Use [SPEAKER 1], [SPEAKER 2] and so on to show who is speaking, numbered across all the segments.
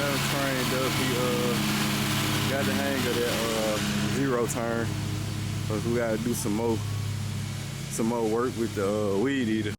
[SPEAKER 1] got him trained up. He got the hang of that zero turn. But we gotta do some more work with the weed eater.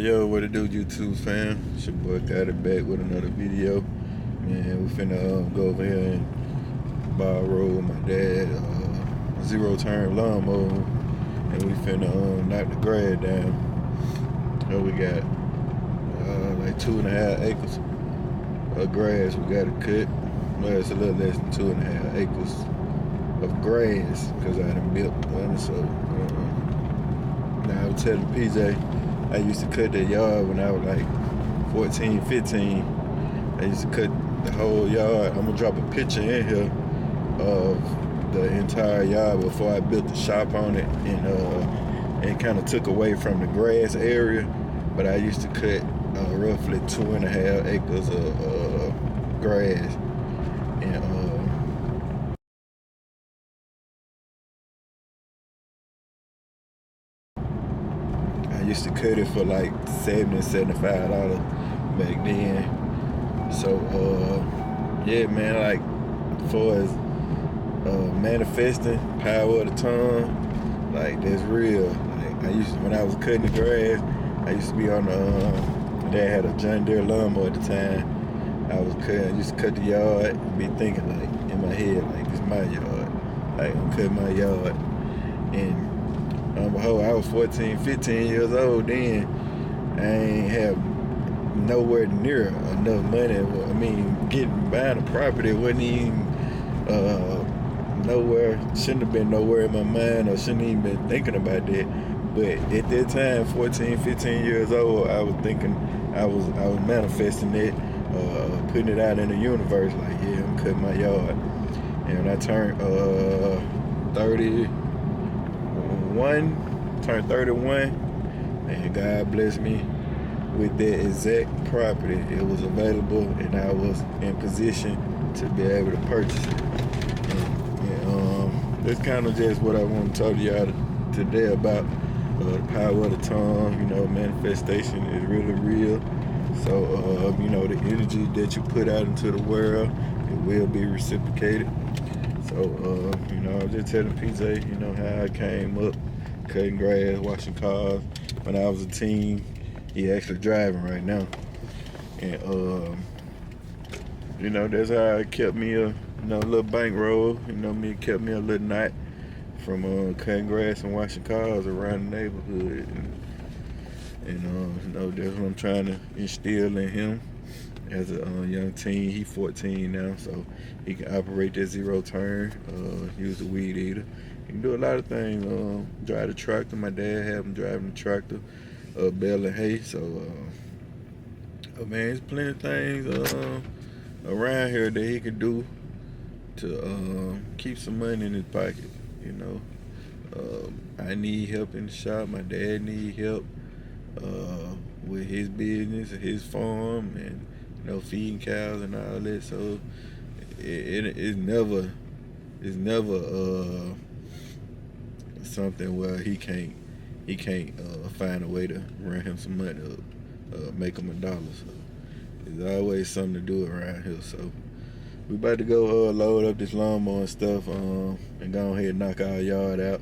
[SPEAKER 1] Yo, what it do, YouTube fam? It's your boy got it back with another video. Man, we finna go over here and borrow my dad zero turn lawnmower, and we finna knock the grass down. So we got like 2.5 acres of grass we gotta cut. Well, it's a little less than 2.5 acres of grass because I done built one. So now I was telling PJ, I used to cut that yard when I was like 14, 15. I used to cut the whole yard. I'm gonna drop a picture in here of the entire yard before I built the shop on it, and kind of took away from the grass area. But I used to cut roughly 2.5 acres of grass, and I used to cut it for like $70, $75 back then. So yeah, man, like far as manifesting power of the tongue, like that's real. Like I used to, when I was cutting the grass, I used to be on the Dad had a John Deere lawnmower at the time. I used to cut the yard and be thinking like in my head, like this is my yard, like I'm cutting my yard. And I was 14, 15 years old then. I ain't have nowhere near enough money. I mean, buying a property wasn't even nowhere, shouldn't have been nowhere in my mind, or shouldn't even been thinking about that. But at that time, 14, 15 years old, I was thinking, I was manifesting it, putting it out in the universe, like, yeah, I'm cutting my yard. And when I turned 31, and God blessed me with that exact property. It was available, and I was in position to be able to purchase it. And that's kind of just what I want to talk to y'all today about. The power of the tongue. You know, manifestation is really real. So you know, the energy that you put out into the world, it will be reciprocated. So you know, I was just telling PJ, you know, how I came up cutting grass, washing cars when I was a teen. He actually driving right now. And you know, that's how it kept me a little bankroll. You know, it kept me a little knot from cutting grass and washing cars around the neighborhood. And you know, that's what I'm trying to instill in him as a young teen. He's 14 now, so he can operate that zero turn, use a weed eater. He can do a lot of things. Drive the tractor. My dad had him driving the tractor, baling hay. So, man, there's plenty of things around here that he could do to keep some money in his pocket. You know, I need help in the shop. My dad need help with his business, his farm, and you know, feeding cows and all that. So it's never something where he can't find a way to run him some money up, make him $1. So there's always something to do around here. So we about to go load up this lawnmower and stuff, and go ahead and knock our yard out.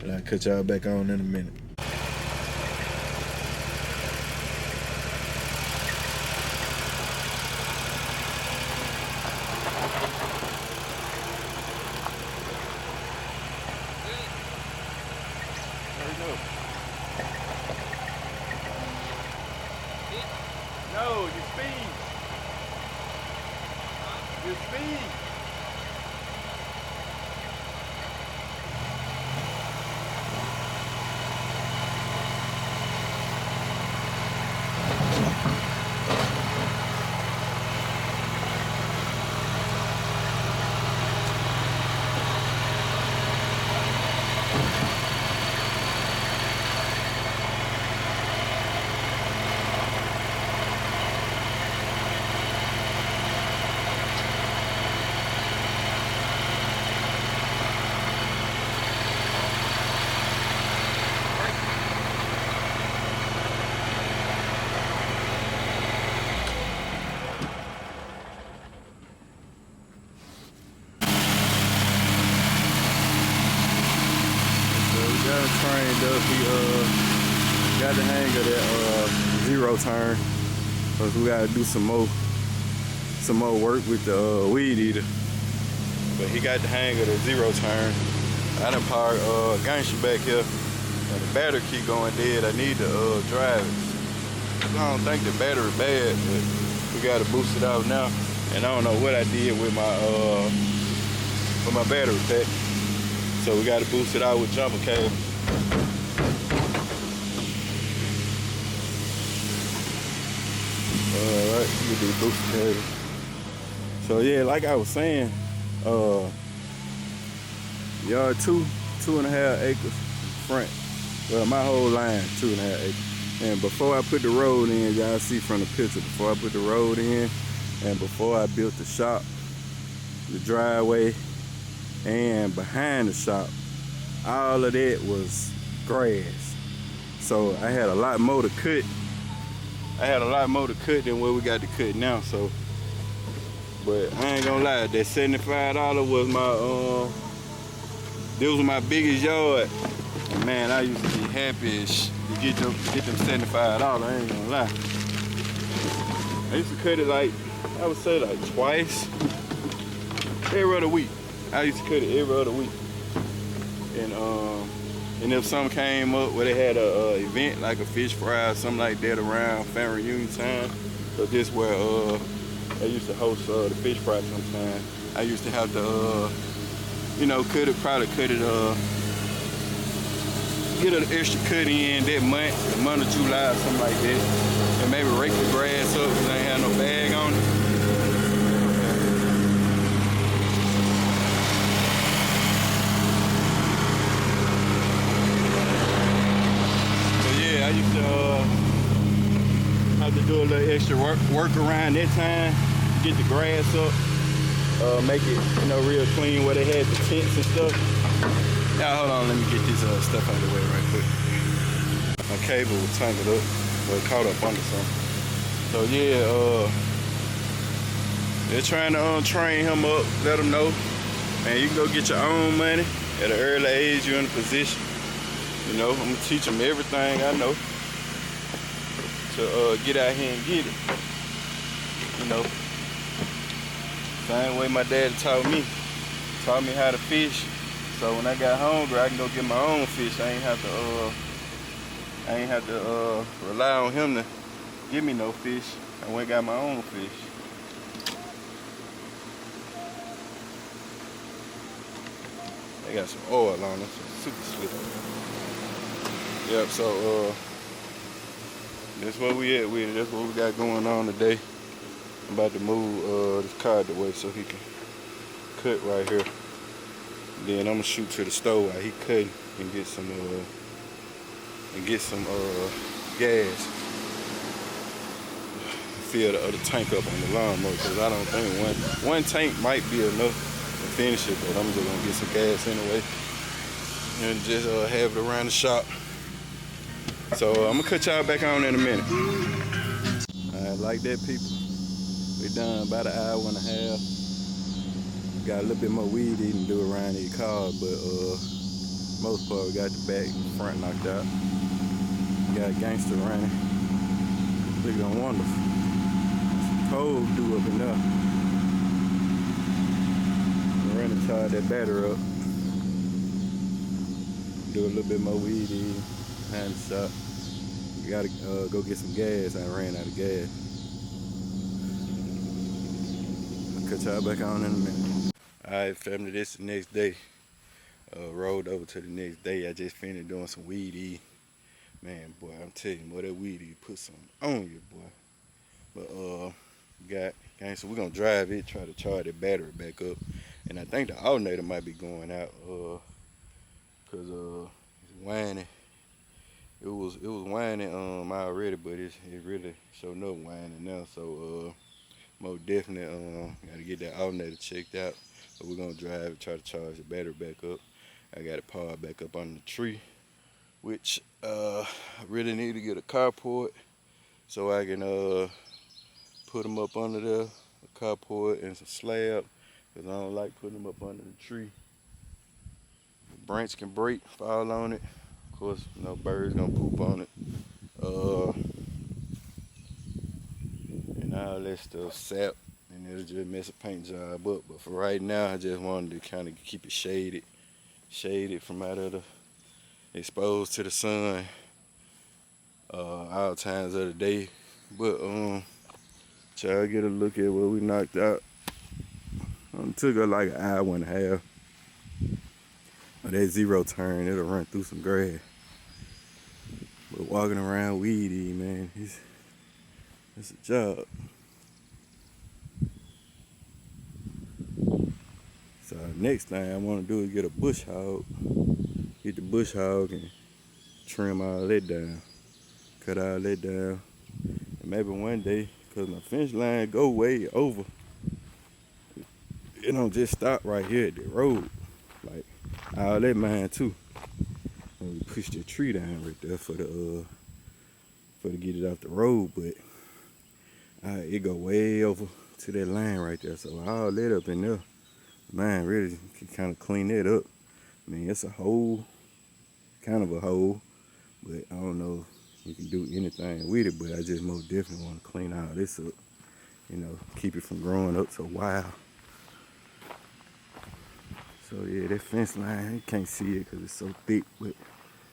[SPEAKER 1] And I'll cut y'all back on in a minute. No, your speed. Your speed. the hang of that zero turn, cause we gotta do some more work with the weed eater. But he got the hang of the zero turn. I done parked gangster back here, and the battery keep going dead. I need to drive it. I don't think the battery bad, but we gotta boost it out now. And I don't know what I did with my battery pack. So we gotta boost it out with jumper cable. Alright, we do boost cable. So yeah, like I was saying, yard 2.5 acres front. Well, my whole line 2.5 acres. And before I put the road in, y'all see from the picture, before I put the road in and before I built the shop, the driveway, and behind the shop, all of that was grass. So I had a lot more to cut. Than what we got to cut now. So, but I ain't gonna lie, that $75 was this was my biggest yard. And man, I used to be happy as to get them $75. I ain't gonna lie. I used to cut it like, I would say like twice, every other week. I used to cut it every other week. And if something came up where they had a event like a fish fry or something like that around family reunion time, so this where they used to host the fish fry sometime. I used to have to, you know, probably cut it, get an extra cut in that month, the month of July or something like that, and maybe rake the grass up because I ain't had no bag on it. I used to have to do a little extra work around that time, get the grass up, make it, you know, real clean where they had the tents and stuff. Now hold on, let me get this stuff out of the way right quick. My cable was tangled up, or caught up under something. So yeah, they're trying to train him up, let him know, man, you can go get your own money at an early age. You're in a position. You know, I'm gonna teach them everything I know to get out here and get it. You know, same way my daddy taught me how to fish. So when I got hungry, I can go get my own fish. I ain't have to rely on him to give me no fish. I went and got my own fish. They got some oil on it, so it's super slippery. Yep, so that's where we at with it. That's what we got going on today. I'm about to move this car the way so he can cut right here. Then I'm gonna shoot to the stove while he cutting and get some gas. Fill the other tank up on the lawnmower because I don't think one tank might be enough to finish it, but I'm just gonna get some gas anyway and just have it around the shop. So I'm gonna cut y'all back on in a minute. Alright, like that, people. We done about an hour and a half. Got a little bit more weed eating to do around these cars, but most part we got the back and front knocked out. Got a gangster running. Looking wonderful. Some cold dew up in there. I'm ready to charge that battery up. Do a little bit more weed eating behind the shop. We gotta go get some gas. I ran out of gas. I'll cut y'all back on in a minute. Alright, family, this is the next day. Rolled over to the next day. I just finished doing some weed eating. Man, boy, I'm telling you, boy, that weed eating put something on you, boy. But so we're gonna drive it, try to charge the battery back up. And I think the alternator might be going out, cause it's whining. It was whining already, but it really showed no whining now. So most definitely gotta get that alternator checked out. But we're gonna drive it, try to charge the battery back up. I got it powered back up on the tree, which I really need to get a carport so I can put them up under there, a carport and some slab, because I don't like putting them up under the tree. The branch can break, fall on it. Of course, no birds gonna poop on it. and all that stuff sap, and it'll just mess a paint job up. But for right now, I just wanted to kind of keep it shaded from out of the exposed to the sun all times of the day. But try to get a look at what we knocked out. Took her like an hour and a half. But that zero turn, it'll run through some grass. But walking around weedy, man, it's a job. So next thing I want to do is get a bush hog. Get the bush hog and trim all that down. Cut all that down. And maybe one day, because my fence line go way over, it don't just stop right here at the road. Like all that mine too. And we push the tree down right there for to get it off the road, but it go way over to that line right there. So all that up in there, man, really can kind of clean that up. I mean, it's a hole, kind of a hole, but I don't know if you can do anything with it, but I just most definitely want to clean all this up, you know, keep it from growing up so wild. So yeah, that fence line, you can't see it because it's so thick, but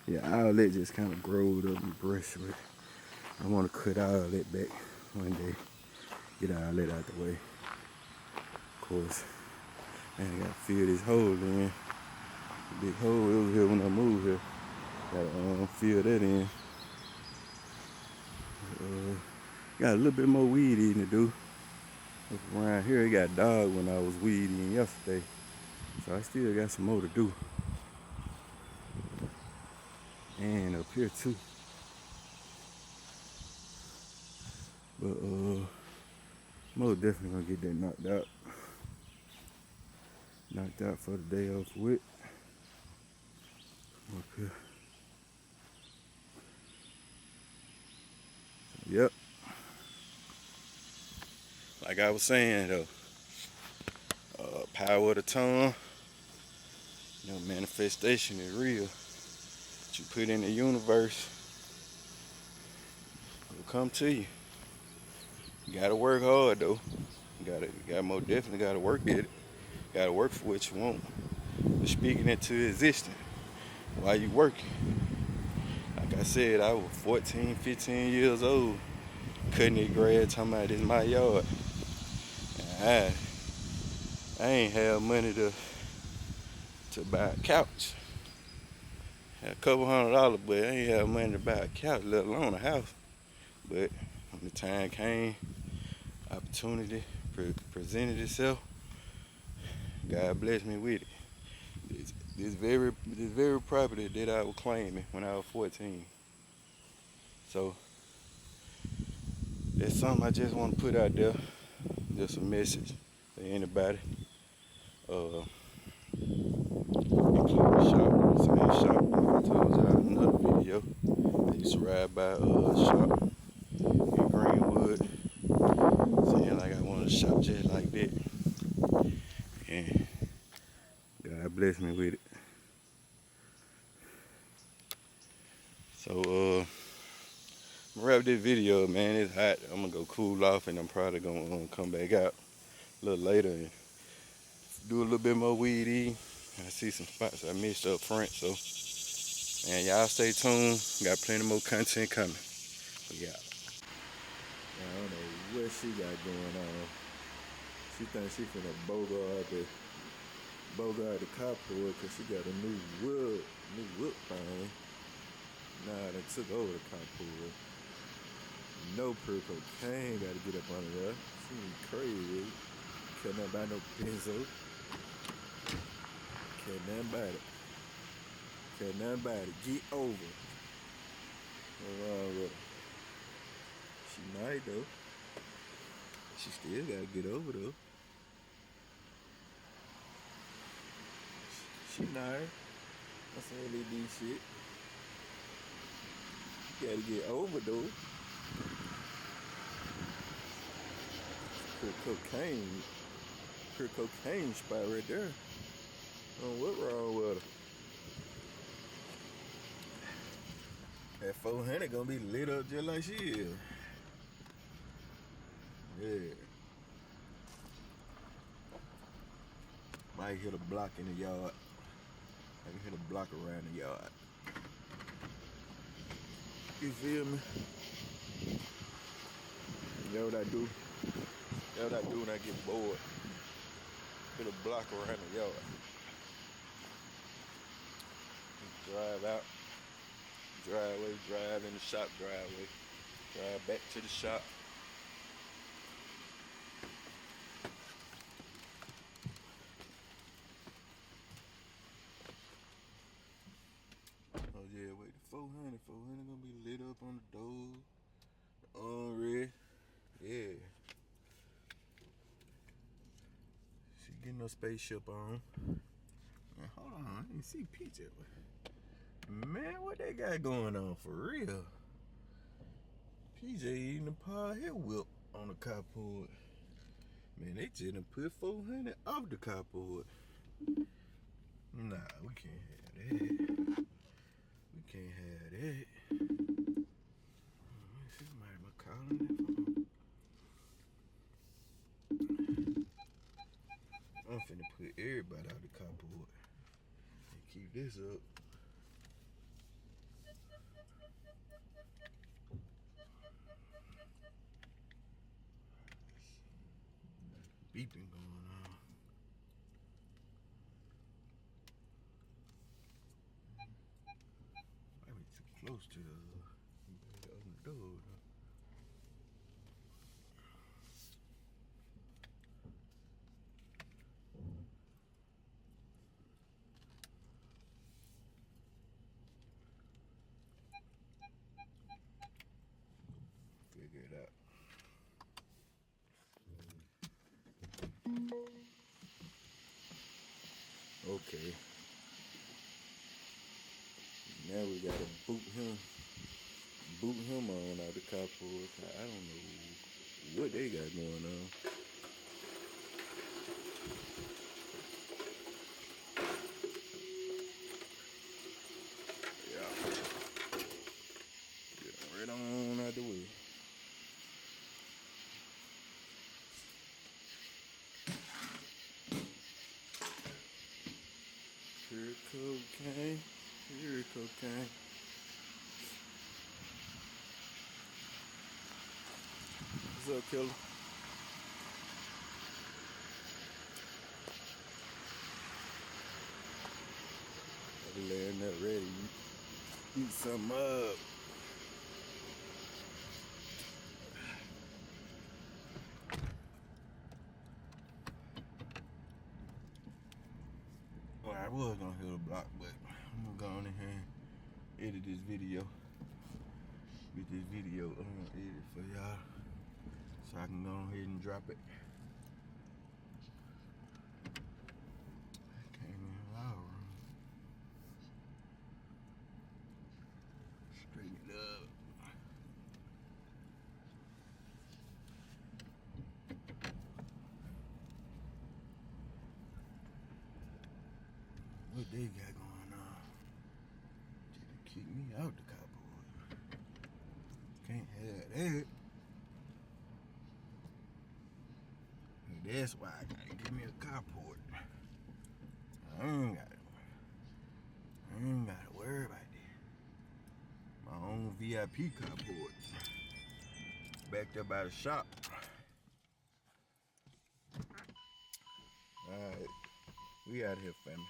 [SPEAKER 1] yeah, all that just kind of growed up and brushed with. I want to cut all that back one day, get all that out the way. Of course, man, I gotta fill this hole in. The big hole over here when I move here. Gotta fill that in. Got a little bit more weed eating to do. Around here, it got dog when I was weed eating yesterday. So I still got some more to do. And up here too. But most definitely gonna get that knocked out. Knocked out for the day off with. Up here. Yep. Like I was saying though, power of the tongue, you know, manifestation is real. What you put in the universe will come to you. You gotta work hard though. You gotta most definitely gotta work at it. Gotta work for what you want. But speaking it to existence while you working. Like I said, I was 14, 15 years old, cutting that grass, talking about this is my yard. And I ain't have money to buy a couch. Had a couple $100, but I ain't have money to buy a couch, let alone a house. But when the time came, opportunity presented itself, God blessed me with it. This very property that I was claiming when I was 14. So that's something I just want to put out there. Just a message for anybody. Including the shop. Same shop. I told y'all in another video. I used to ride by a shop in Greenwood, saying like I wanted a shop just like that. And God blessed me with it. So I'm gonna wrap this video, man. It's hot. I'm gonna go cool off, and I'm probably gonna come back out a little later and do a little bit more weed eating. I see some spots I missed up front, so and y'all stay tuned. Got plenty more content coming. Yeah. I don't know what she got going on. She thinks she finna bogart the carport because she got a new whip thing. Nah, they took over the carport. No pure cocaine gotta get up under there. She crazy. Can't nothing buy no benzo. Can't nothing buy it. Can't nothing buy it. Get over. What's wrong with her? She might though. She still gotta get over though. She nice. That's some LED shit. You gotta get over though. Pure cocaine spot right there. I don't know what wrong with her. That 400 gonna be lit up just like she is. Yeah. Might hit a block in the yard. I can hit a block around the yard. You feel me? That's what I do. That's what I do when I get bored. Hit a block around the yard. Drive out. Driveway, drive in the shop driveway. Drive back to the shop. Oh yeah, wait, the 400 gonna be lit up on the door. Red. Yeah. She getting no spaceship on. Man, hold on, I didn't see Peach. Man, what they got going on for real? PJ eating the Paul Hill whip on the carport. Man, they just done put 400 off the carport. Nah, we can't have that. We can't have that. Somebody might calling that phone. I'm finna put everybody out the carport and keep this up. Beeping going on. Might be too close to open the door. Figure it out. Okay. Now we gotta boot him on out the carport. I don't know what they got going on. Yeah. Get right on out the way. Pure cocaine. Pure cocaine. What's up, killer? I'll be laying that ready. Eat something up. Well, I was gonna hit a block, but I'm gonna go on in here and edit this video. Get this video edited for y'all so I can go ahead and drop it. I came in our room. Straighten it up. What they got going on? Didn't kick me out the carport. Can't have that. And that's why I gotta give me a carport. I ain't gotta worry about that. My own VIP carport. Backed up by the shop. Alright. We out here, family.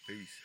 [SPEAKER 1] Peace.